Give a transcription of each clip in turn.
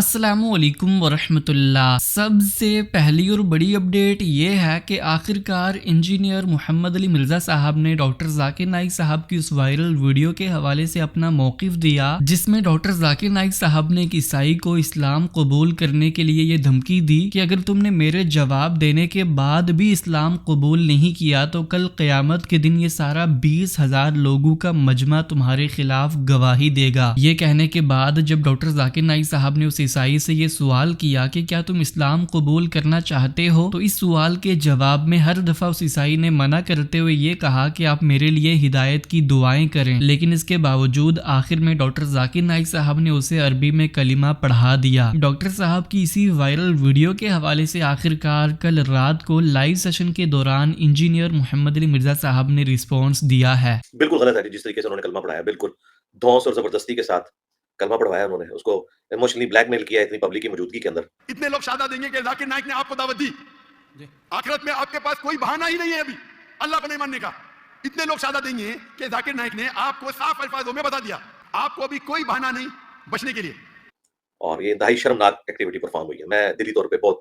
السلام علیکم ورحمۃ اللہ۔ سب سے پہلی اور بڑی اپڈیٹ یہ ہے کہ آخرکار انجینئر محمد علی مرزا صاحب نے ڈاکٹر ذاکر نائک صاحب کی اس وائرل ویڈیو کے حوالے سے اپنا موقف دیا، جس میں ڈاکٹر ذاکر نائک صاحب نے ایک عیسائی کو اسلام قبول کرنے کے لیے یہ دھمکی دی کہ اگر تم نے میرے جواب دینے کے بعد بھی اسلام قبول نہیں کیا تو کل قیامت کے دن یہ سارا 20,000 لوگوں کا مجمع تمہارے خلاف گواہی دے گا۔ یہ کہنے کے بعد جب ڈاکٹر ذاکر نائک صاحب نے اس عیسائی سے یہ سوال کیا کہ کیا تم اسلام قبول کرنا چاہتے ہو، تو اس سوال کے جواب میں ہر دفعہ اس عیسائی نے منع کرتے ہوئے یہ کہا کہ آپ میرے لیے ہدایت کی دعائیں کریں، لیکن اس کے باوجود آخر میں ڈاکٹر ذاکر نائک صاحب نے اسے عربی میں کلمہ پڑھا دیا۔ ڈاکٹر صاحب کی اسی وائرل ویڈیو کے حوالے سے آخرکار کل رات کو لائیو سیشن کے دوران انجینئر محمد علی مرزا صاحب نے رسپانس دیا ہے۔ بالکل غلط ہے جس طریقے سے انہوں نے کلمہ پڑھایا، بالکل دھوس اور زبردستی کے ساتھ کلمہ پڑھوایا، انہوں نے اس کو ایموشنلی بلیک میل کیا اتنی پبلک کی موجودگی کے اندر۔ اتنے لوگ شہادت دیں گے کہ ذاکر نائک نے آپ کو دعوت دی، آخرت میں آپ کے پاس کوئی بہانہ ہی نہیں ہے ابھی اللہ کو نہیں ماننے کا۔ اتنے لوگ شہادت دیں گے کہ ذاکر نائک نے آپ کو صاف الفاظوں میں بتا دیا آپ کو ابھی کوئی بہانہ نہیں بچنے کے لیے۔ اور یہ انتہائی شرمناک ایکٹیویٹی پرفارم ہوئی ہے۔ میں دلی طور پہ بہت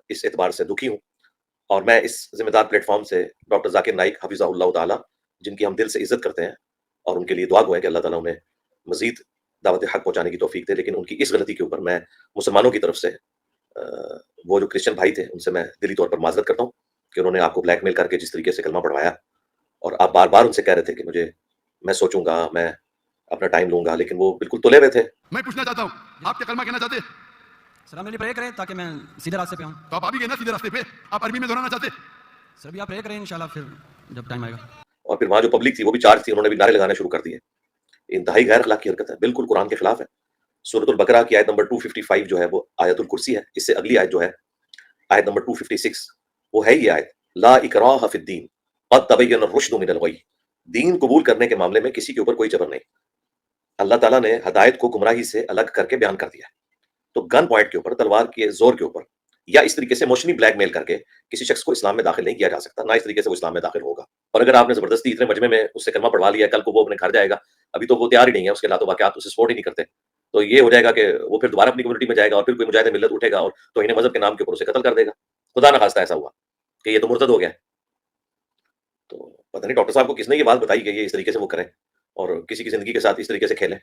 اس اعتبار سے دکھی ہوں، اور میں اس ذمہ دار پلیٹ فارم سے ڈاکٹر ذاکر نائک حفظہ اللہ تعالی، جن کی ہم دل سے عزت کرتے ہیں اور ان کے لیے دعا گو ہے کہ اللہ تعالیٰ انہیں مزید دعوت حق پہنچانے کی توفیق دے، لیکن ان کی اس غلطی کے اوپر میں مسلمانوں کی طرف سے وہ جو کرسچن بھائی تھے ان سے میں دلی طور پر معذرت کرتا ہوں کہ انہوں نے آپ کو بلیک میل کر کے جس طریقے سے کلمہ پڑھوایا، اور آپ بار بار ان سے کہہ رہے تھے کہ میں سوچوں گا، میں اپنا ٹائم لوں گا، لیکن وہ بالکل تلے ہوئے تھے۔ میں پوچھنا چاہتا ہوں آپ کیا کلمہ کہنا چاہتے؟ سر آپ میرے لیے پرے کریں تاکہ میں سیدھے راستے پہ آؤں۔ تو آپ ابھی گئے نا سیدھے راستے پہ، آپ عربی میں دہرانا چاہتے؟ سر بھی آپ پرے کریں انشاءاللہ، پھر جب ٹائم آئے گا۔ اور پھر وہاں جو پبلک تھی وہ بھی چارج تھی، انہوں نے بھی نعرے لگانے شروع کر دیے۔ انتہائی غیر اخلاقی حرکت ہے، بالکل قرآن کے خلاف ہے۔ سورۃ البقرہ کی آیت نمبر 255 جو ہے وہ آیت الکرسی ہے، اس سے اگلی آیت جو ہے آیت نمبر 256 وہ ہے یہ آیت، لا اکراہ فی الدین قد تبین الرشد من الغی۔ دین قبول کرنے کے معاملے میں کسی کے اوپر کوئی جبر نہیں۔ اللہ تعالیٰ نے ہدایت کو گمراہی سے الگ کر کے بیان کر دیا ہے، تو گن پوائنٹ کے اوپر، تلوار کے زور کے اوپر، یا اس طریقے سے ایموشنلی بلیک میل کر کے کسی شخص کو اسلام میں داخل نہیں کیا جا سکتا، نہ اس طریقے سے وہ اسلام میں داخل ہوگا۔ اور اگر آپ نے زبردستی اتنے مجمع میں اس سے کلمہ پڑھوا لیا، کل کو وہ اپنے گھر جائے گا، ابھی تو وہ تیار ہی نہیں ہے، اس کے لاتو واقعات اسے سپورٹ ہی نہیں کرتے، تو یہ ہو جائے گا کہ وہ پھر دوبارہ اپنی کمیونٹی میں جائے گا اور پھر کوئی مجاہد ملت اٹھے گا اور توہین مذہب کے نام کے اوپر اسے قتل کر دے گا۔ خدا نہ خواستہ ایسا ہوا کہ یہ تو مرتد ہو گیا۔ تو پتہ نہیں ڈاکٹر صاحب کو کس نے یہ بات بتائی کہ یہ اس طریقے سے وہ کریں اور کسی کی زندگی کے ساتھ اس طریقے سے کھیلیں،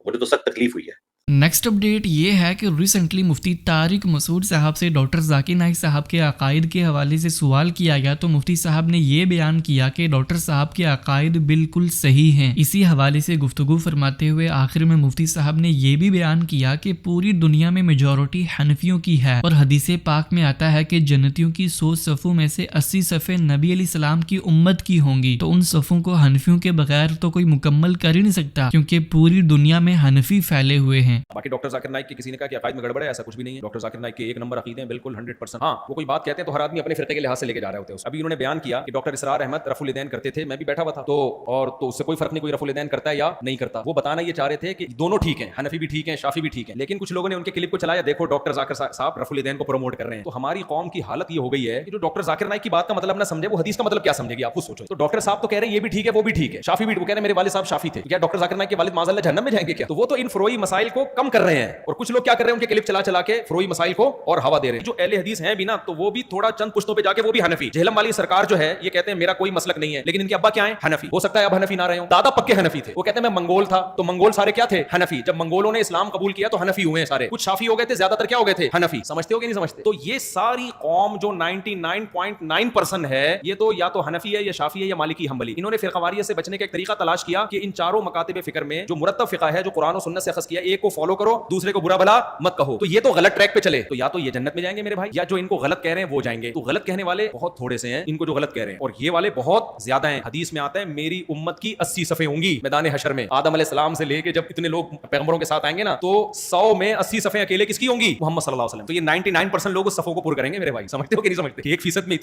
مجھے تو سخت تکلیف ہوئی ہے۔ نیکسٹ اپڈیٹ یہ ہے کہ ریسنٹلی مفتی طارق مسعود صاحب سے ڈاکٹر ذاکر نائک صاحب کے عقائد کے حوالے سے سوال کیا گیا، تو مفتی صاحب نے یہ بیان کیا کہ ڈاکٹر صاحب کے عقائد بالکل صحیح ہیں۔ اسی حوالے سے گفتگو فرماتے ہوئے آخر میں مفتی صاحب نے یہ بھی بیان کیا کہ پوری دنیا میں میجورٹی حنفیوں کی ہے، اور حدیث پاک میں آتا ہے کہ جنتیوں کی 100 صفوں میں سے 80 صفیں نبی علیہ السلام کی امت کی ہوں گی، تو ان صفوں کو حنفیوں کے بغیر تو کوئی مکمل کر ہی نہیں سکتا، کیونکہ پوری دنیا میں حنفی پھیلے ہوئے ہیں۔ باقی ڈاکٹر ذاکر نائک کی کسی نے کہا کہ عقائد میں گڑبڑ ہے، ایسا کچھ بھی نہیں ہے۔ ڈاکٹر ذاکر نائک کے ایک نمبر عقیدے ہیں، بالکل 100%۔ ہاں وہ کوئی بات کہتے ہیں تو ہر آدمی اپنے فرقے کے لحاظ سے لے کے جا رہے ہوتے ہیں۔ ابھی انہوں نے بیان کیا کہ ڈاکٹر اسرار احمد رفع الیدین کرتے تھے، میں بھی بیٹھا ہوا تھا، تو اس سے کوئی فرق نہیں کوئی رفع الیدین کرتا ہے یا نہیں کرتا۔ وہ بتانا یہ چاہ رہے تھے کہ دونوں ٹھیک ہیں، حنفی بھی ٹھیک ہیں، شافی بھی ٹھیک ہیں، لیکن کچھ لوگوں نے ان کے کلپ کو چلایا، دیکھو ڈاکٹر ذاکر صاحب رفع الیدین کو پروموٹ کر رہے ہیں۔ تو ہماری قوم کی حالت یہ ہو گئی ہے کہ جو ڈاکٹر ذاکر نائک کی بات کا مطلب نہ سمجھے، وہ حدیث کا مطلب کیا سمجھے گی، آپ خود سوچو۔ تو ڈاکٹر صاحب تو کہہ رہے ہیں یہ بھی ٹھیک ہے وہ بھی ٹھیک ہے، شافی بھی، وہ کہہ رہے ہیں میرے والد صاحب شافی تھے، کیا ڈاکٹر ذاکر نائک کے والد معاذ اللہ جہنم میں جائیں گے کیا؟ تو وہ تو ان فروئی مسائل کو کم کر رہے ہیں، اور کچھ لوگ کیا کر رہے ہیں، ان کے کلپ چلا کے فروئی مسائل کو اور ہوا دے رہے ہیں۔ جو اہل حدیث ہیں بھی نا، تو وہ بھی تھوڑا چند پشتوں پہ جا کے وہ بھی حنفی، جہلم والی سرکار جو ہے یہ کہتے ہیں میرا کوئی مسلک نہیں ہے، لیکن ان کے ابا کیا ہیں، حنفی۔ ہو سکتا ہے اب حنفی نہ رہے ہوں، دادا پکے حنفی تھے، وہ کہتے ہیں میں منگول تھا، تو منگول سارے کیا تھے، حنفی۔ جب منگولوں نے اسلام قبول کیا تو حنفی ہوئے ہیں سارے، کچھ شافی ہو گئے تھے، زیادہ تر کیا ہو گئے تھے، حنفی۔ سمجھتے ہو کہ نہیں سمجھتے؟ تو یہ ساری قوم جو 99.9% ہے، یہ تو یا تو حنفی ہے یا شافی ہے یا مالکی حنبلی۔ انہوں نے فرقہ واریت سے بچنے کا ایک طریقہ تلاش کیا کہ ان چاروں مکاتب فکر میں جو مرتب فقہ ہے، جو قرآن و سنت سے اخذ کیا، ایک کو فالو کرو، دوسرے کو برا بھلا مت کہو۔ تو یہ تو غلط ٹریک پہ چلے، تو یا تو یہ جنت میں جائیں گے میرے بھائی، یا جو ان کو غلط کہہ رہے ہیں وہ جائیں گے۔ تو غلط کہنے والے بہت تھوڑے سے ہیں، ان کو جو غلط کہہ رہے ہیں، اور یہ والے بہت زیادہ ہیں۔ حدیث میں آتا ہے میری امت کی 80 صفیں ہوں گی میدان حشر میں، آدم علیہ السلام سے لے کے جب اتنے لوگ پیغمبروں کے ساتھ آئیں گے نا، تو 100 میں 80 صفیں اکیلے کس کی ہوں گی، محمد صلی اللہ علیہ وسلم۔ تو یہ 99% لوگ اس صفوں کو پر کریں گے میرے بھائی، سمجھتے ہو کہ نہیں سمجھتے؟ 1% میں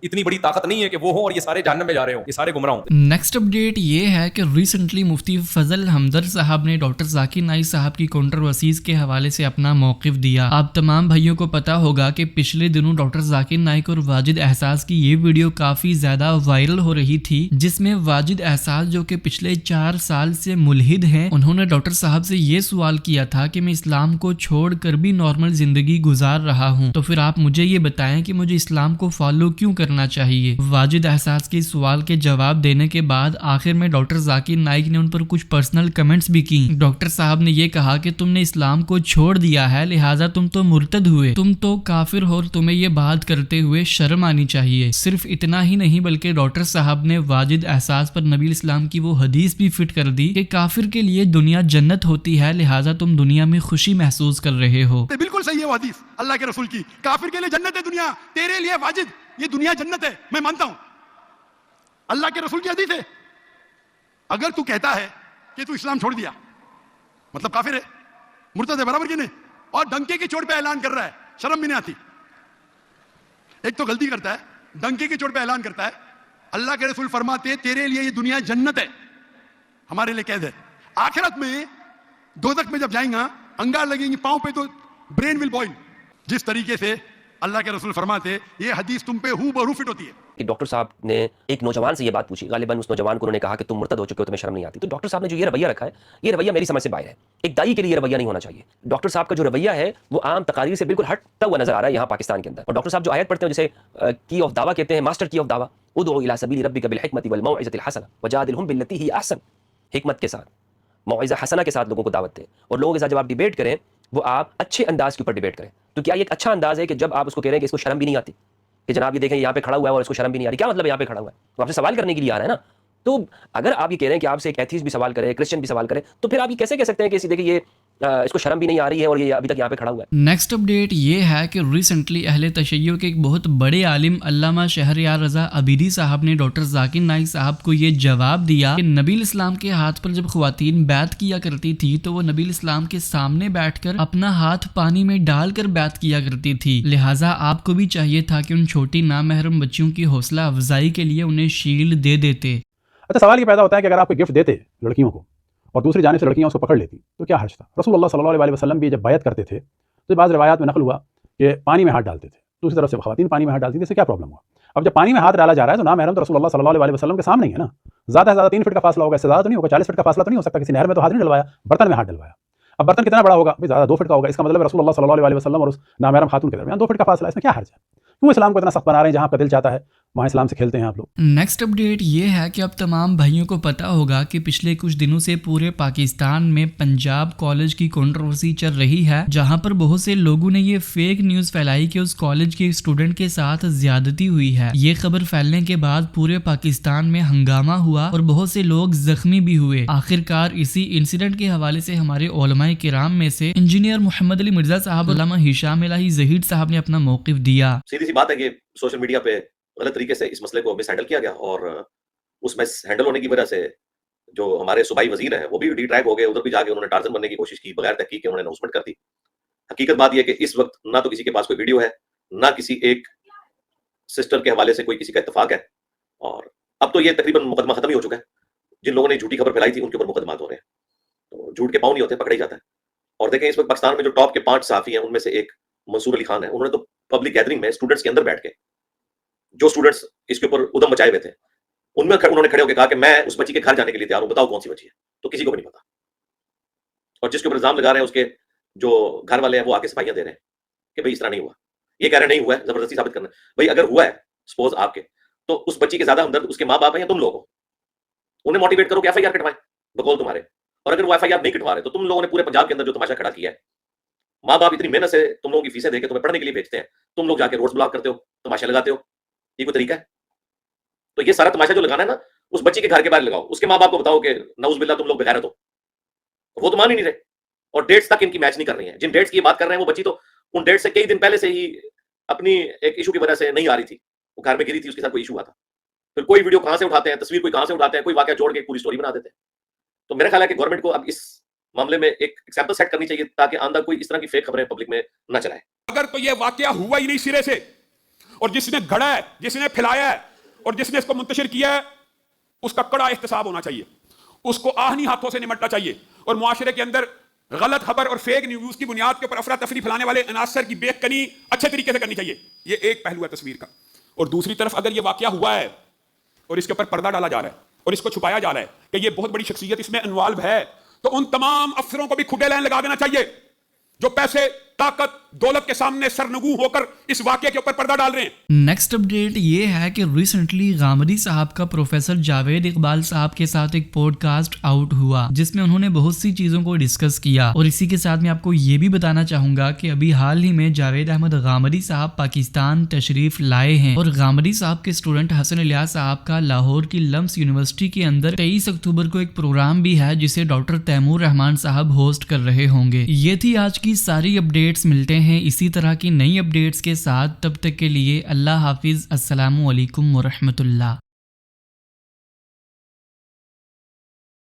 اتنی بڑی طاقت نہیں ہے کہ وہ ہوں اور یہ سارے جہنم میں جا رہے ہوں، یہ سارے گمراہ ہوں۔ نیکسٹ اپڈیٹ یہ ہے کہ ریسنٹلی مفتی فضل حمدر صاحب نے ڈاکٹر ذاکر نائک صاحب کی کنٹروورسیز کے حوالے سے اپنا موقف دیا۔ آپ تمام بھائیوں کو پتا ہوگا کہ پچھلے دنوں ڈاکٹر ذاکر نائک اور واجد احساس کی یہ ویڈیو کافی زیادہ وائرل ہو رہی تھی، جس میں واجد احساس جو کہ پچھلے 4 سال سے ملحد ہیں، انہوں نے ڈاکٹر صاحب سے یہ سوال کیا تھا کہ میں اسلام کو چھوڑ کر بھی نارمل زندگی گزار رہا ہوں، تو پھر آپ مجھے یہ بتائیں کہ مجھے اسلام کو فالو کیوں کرنا چاہیے۔ واجد احساس کے سوال کے جواب دینے کے بعد آخر میں ڈاکٹر ذاکر نائک نے ان پر کچھ پرسنل کمنٹس بھی کی۔ ڈاکٹر صاحب نے یہ کہا کہ تم نے اسلام کو چھوڑ دیا ہے، لہٰذا تم تو مرتد ہوئے، تم تو کافر ہو، اور تمہیں یہ بات کرتے ہوئے شرم آنی چاہیے۔ صرف اتنا ہی نہیں بلکہ ڈاکٹر صاحب نے واجد احساس پر نبی اسلام کی وہ حدیث بھی فٹ کر دی کہ کافر کے لیے دنیا جنت ہوتی ہے، لہٰذا تم دنیا میں خوشی محسوس کر رہے ہو۔ بالکل صحیح ہے وہ حدیث اللہ کے رسول کی، کافر کے لیے جنت ہے دنیا، تیرے لیے واجد یہ دنیا جنت ہے، میں مانتا ہوں اللہ کے رسول کی حدیث ہے۔ اگر تو کہتا ہے کہ تو اسلام چھوڑ دیا مطلب کافر ہے، مرتد ہے، برابر کہ نہیں، اور ڈنکے کی چوٹ پہ اعلان کر رہا ہے، شرم بھی نہیں آتی؟ ایک تو غلطی کرتا ہے، ڈنکے کی چوٹ پہ اعلان کرتا ہے، اللہ کے رسول فرماتے ہیں تیرے لیے یہ دنیا جنت ہے، ہمارے لیے قید ہے۔ آخرت میں دوزخ میں جب جائیں گا انگار لگیں گی پاؤں پہ تو برین ول بوائل۔ جس طریقے سے اللہ کے رسول فرماتے یہ حدیث تم پہ ہو بہو فٹ ہوتی ہے۔ کہ ڈاکٹر صاحب نے ایک نوجوان سے یہ بات پوچھی، غالباً اس نوجوان کو انہوں نے کہا کہ تم مرتد ہو چکے ہو، تمہیں شرم نہیں آتی؟ تو ڈاکٹر صاحب نے جو یہ رویہ رکھا ہے، یہ رویہ میری سمجھ سے باہر ہے۔ ایک دائی کے لیے یہ رویہ نہیں ہونا چاہیے۔ ڈاکٹر صاحب کا جو رویہ ہے وہ عام تقاریر سے بالکل ہٹتا ہوا نظر آ رہا ہے یہاں پاکستان کے اندر۔ اور ڈاکٹر صاحب جو آیت پڑھتے ہیں جسے کی آف دعویٰ کہتے ہیں، ماسٹر کی آف دعویٰ، ادعو الی سبیل ربک بالحکمۃ والموعظۃ الحسنہ وجادلہم باللتی ہی احسن، حکمت کے ساتھ، موعظہ حسنہ کے ساتھ لوگوں کو دعوت دیں، اور لوگوں کے ساتھ جب آپ ڈیبیٹ کریں وہ آپ اچھے انداز کے اوپر ڈیبیٹ کریں۔ تو کیا یہ ایک اچھا انداز ہے کہ جب آپ اس کو کہہ رہے ہیں کہ اس کو شرم بھی نہیں آتی، کہ جناب یہ دیکھیں یہاں پہ کھڑا ہوا ہے اور اس کو شرم بھی نہیں آ رہی، کیا مطلب ہے یہاں پہ کھڑا ہوا ہے؟ وہ آپ سے سوال کرنے کے لیے آ رہا ہے نا۔ تو اگر آپ یہ کہہ رہے ہیں کہ آپ سے ایک ایتھیسٹ بھی سوال کرے، کرسچن بھی سوال کرے، تو پھر آپ یہ کیسے کہہ سکتے ہیں کہ دیکھیں یہ اس کو شرم بھی نہیں آ رہی ہے اور یہ ابھی تک یہاں پہ کھڑا ہوا ہے؟ نیکسٹ اپڈیٹ یہ ہے کہ ریسنٹلی اہل تشیع کے ایک بہت بڑے عالم علامہ شہریار رضا عبیدی صاحب نے ڈاکٹر ذاکر نائک صاحب کو یہ جواب دیا کہ نبی اسلام کے ہاتھ پر جب خواتین بیعت کیا کرتی تھی تو وہ نبی اسلام کے سامنے بیٹھ کر اپنا ہاتھ پانی میں ڈال کر بیعت کیا کرتی تھی، لہٰذا آپ کو بھی چاہیے تھا کہ ان چھوٹی نامحرم بچیوں کی حوصلہ افزائی کے لیے انہیں شیلڈ دے دیتے۔ اچھا، سوال یہ پیدا ہوتا ہے کہ اگر آپ کوئی گفٹ دیتے لڑکیوں کو اور دوسری جانب سے لڑکیاں اس کو پکڑ لیتی تو کیا حرج تھا؟ رسول اللہ صلی اللہ علیہ وسلم بھی جب بیعت کرتے تھے تو بعض روایات میں نقل ہوا کہ پانی میں ہاتھ ڈالتے تھے، دوسری طرف سے خواتین پانی میں ہاتھ ڈالتی تھی، اس سے کیا پرابلم ہوا؟ اب جب پانی میں ہاتھ ڈالا جا رہا ہے تو نامحرم تو رسول اللہ صلی اللہ علیہ وسلم کے سامنے ہی ہے نا، زیادہ سے زیادہ 3 فٹ کا فاصلہ ہوگا، اس سے زیادہ تو نہیں ہوگا، 40 فٹ کا فاصلہ تو نہیں ہو سکتا۔ کسی نہر میں تو ہاتھ نہیں ڈلوایا، برتن میں ہاتھ ڈلوایا۔ اب برتن کتنا بڑا ہوگا؟ زیادہ 2 فٹ کا ہوگا، اس کا مطلب رسول اللہ صلی اللہ علیہ وسلم اور اس نامحرم خاتون کے درمیان 2 فٹ کا فاصلہ، اس میں کیا حرج ہے؟ کیوں اسلام کو اتنا سخت بنا رہے ہیں؟ جہاں آپ کا دل چاہتا ہے وہاں اسلام سے کھیلتے ہیں آپ لوگ۔ نیکسٹ اپڈیٹ یہ ہے کہ اب تمام بھائیوں کو پتا ہوگا کہ پچھلے کچھ دنوں سے پورے پاکستان میں پنجاب کالج کی کنٹروورسی چل رہی ہے، جہاں پر بہت سے لوگوں نے یہ فیک نیوز پھیلائی کہ اس کالج کے اسٹوڈنٹ کے ساتھ زیادتی ہوئی ہے۔ یہ خبر پھیلنے کے بعد پورے پاکستان میں ہنگامہ ہوا اور بہت سے لوگ زخمی بھی ہوئے۔ آخرکار اسی انسیڈنٹ کے حوالے سے ہمارے علماء کرام میں سے انجینئر محمد علی مرزا صاحب، علامہ ہشام الہی ظہیر صاحب نے اپنا موقف دیا۔ سیدھی سی بات ہے کہ سوشل میڈیا پہ غلط طریقے سے اس مسئلے کو مس ہینڈل کیا گیا، اور اس مس ہینڈل ہونے کی وجہ سے جو ہمارے صوبائی وزیر ہیں وہ بھی ڈی ٹریک ہو گئے، ادھر بھی جا کے انہوں نے ٹارزن بننے کی کوشش کی، بغیر تحقیق کے انہوں نے اناؤنسمنٹ کر دی۔ حقیقت بات یہ کہ اس وقت نہ تو کسی کے پاس کوئی ویڈیو ہے، نہ کسی ایک سسٹر کے حوالے سے کوئی کسی کا اتفاق ہے، اور اب تو یہ تقریباً مقدمہ ختم ہی ہو چکا ہے۔ جن لوگوں نے جھوٹی خبر پھیلائی تھی ان کے اوپر مقدمات ہو رہے ہیں، تو جھوٹ کے پاؤں نہیں ہوتے، پکڑے ہی جاتا ہے۔ اور دیکھیں اس وقت پاکستان میں جو ٹاپ کے 5 صحافی ہیں ان میں سے ایک منصور علی خان ہے، انہوں نے تو پبلک گیدرنگ میں اسٹوڈنٹس کے اندر بیٹھ کے، جو اسٹوڈنٹس اس کے اوپر ادھم مچائے ہوئے تھے، ان میں انہوں نے کھڑے ہو کے کہا کہ میں اس بچی کے گھر جانے کے لیے تیار ہوں، بتاؤ کون سی بچی ہے؟ تو کسی کو بھی نہیں پتا، اور جس کے اوپر الزام لگا رہے ہیں اس کے جو گھر والے ہیں وہ آ کے صفائیاں دے رہے ہیں کہ بھائی اس طرح نہیں ہوا، یہ کہہ رہے نہیں ہوا ہے، زبردستی ثابت کرنا ہے۔ بھائی اگر ہوا ہے سپوز آپ کے، تو اس بچی کے زیادہ ہمدرد اس کے ماں باپ ہیں یا تم لوگ ہو؟ انہیں موٹیویٹ کرو کہ ایف آئی آر کٹوائیں بقول تمہارے، اور اگر وہ ایف آئی آر نہیں کٹوا رہے تو تم لوگوں نے پورے پنجاب کے اندر جو تماشا کھڑا کیا ہے، ماں باپ اتنی محنت سے تم لوگوں کی فیسیں دے کے تمہیں پڑھنے کے لیے بھیجتے ہیں، تم لوگ جا کے روڈز بلاک کرتے ہو، تماشا لگاتے ہو، یہ کوئی طریقہ ہے؟ تو یہ سارا تماشا جو لگانا ہے نا، اس بچی کے گھر کے باہر لگاؤ، اس کے ماں باپ کو بتاؤ کہ نعوذ باللہ تم لوگ بغیرت ہو، وہ تو مان ہی نہیں رہے، اور ڈیٹس تک ان کی میچ نہیں کر رہی ہیں۔ جن ڈیٹس کی بات کر رہے ہیں وہ بچی تو ان ڈیٹ سے کئی دن پہلے سے ہی اپنی ایک ایشو کی وجہ سے نہیں آ رہی تھی، وہ گھر میں گری تھی، اس کے ساتھ کوئی ایشو ہوا تھا، پھر کوئی ویڈیو کہاں سے اٹھاتے ہیں، تصویر کوئی کہاں سے اٹھاتے ہیں، کوئی واقعہ جوڑ کے پوری سٹوری بنا دیتے ہیں۔ تو میرا خیال ہے کہ گورنمنٹ کو اب اس معاملے میں ایک ایگزامپل سیٹ کرنی چاہیے تاکہ آئندہ کوئی اس طرح کی فیک خبریں پبلک میں نہ چلائے۔ اگر تو یہ واقعہ ہوا ہی نہیں سرے سے، اور جس نے گھڑا ہے، جس نے پھیلایا ہے، اور جس نے اس کو منتشر کیا ہے، اس کا کڑا احتساب ہونا چاہیے، اس کو آہنی ہاتھوں سے نمٹنا چاہیے، اور معاشرے کے اندر غلط خبر اور فیک نیوز کی بنیاد کے اوپر افراتفری پھیلانے والے عناصر کی بے کنی اچھے طریقے سے کرنی چاہیے. یہ ایک پہلو ہے تصویر کا. اور دوسری طرف اگر یہ واقعہ ہوا ہے اور اس کے اوپر پردہ ڈالا جا رہا ہے اور اس کو چھپایا جا رہا ہے کہ یہ بہت بڑی شخصیت اس میں انوالو ہے, تو ان تمام افسروں کو بھی کھڈے لائن لگا دینا چاہیے جو پیسے, طاقت, دولت کے سامنے سرنگو ہو کر اس واقعے کے اوپر پردہ ڈال رہے ہیں. نیکسٹ اپڈیٹ یہ ہے کہ ریسنٹلی غامدی صاحب کا پروفیسر جاوید اقبال صاحب کے ساتھ ایک پوڈ کاسٹ آؤٹ ہوا جس میں انہوں نے بہت سی چیزوں کو ڈسکس کیا, اور اسی کے ساتھ میں آپ کو یہ بھی بتانا چاہوں گا کہ ابھی حال ہی میں جاوید احمد غامدی صاحب پاکستان تشریف لائے ہیں, اور غامدی صاحب کے اسٹوڈنٹ حسن الیاس صاحب کا لاہور کی لمس یونیورسٹی کے اندر 23 اکتوبر کو ایک پروگرام بھی ہے جسے ڈاکٹر تیمور رحمان صاحب ہوسٹ کر رہے ہوں گے. یہ تھی آج کی ساری اپڈیٹس, ملتے ہیں اسی طرح کی نئی اپڈیٹس کے ساتھ, تب تک کے لیے اللہ حافظ. السلام علیکم ورحمۃ اللہ.